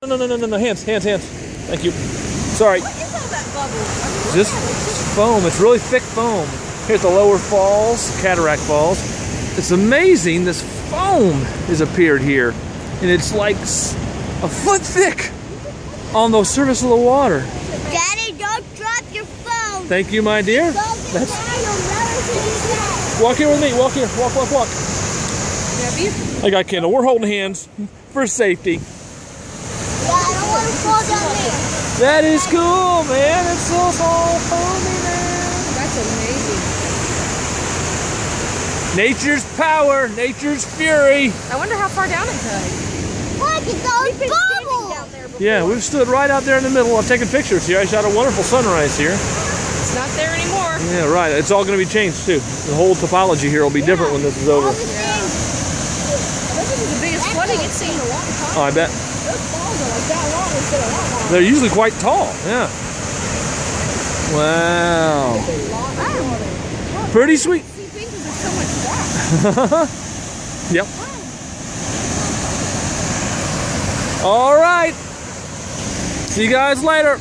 No, hands. Thank you. Sorry. What is all that bubble? Just foam. It's really thick foam. Here's the lower falls, cateract falls. It's amazing. This foam has appeared here, and it's like a foot thick on the surface of the water. Daddy, don't drop your phone. Thank you, my dear. Walk here with me. Walk here. Walk. I got Kendall. We're holding hands for safety. Yeah, I don't want to fall down there. That is cool, man. It's all foamy, man. That's amazing. Nature's power, nature's fury. I wonder how far down it goes. Look at those bubbles. Down there before. Yeah, we've stood right out there in the middle. I'm taking pictures here. I shot a wonderful sunrise here. It's not there anymore. Yeah, right. It's all going to be changed, too. The whole topology here will be different when this is over. This is the biggest flooding it's seen in a long time. Oh, I bet. Those falls are like that long instead of that long. They're usually quite tall. Yeah. Wow. Pretty sweet. There's so much rock. Yep. All right. See you guys later.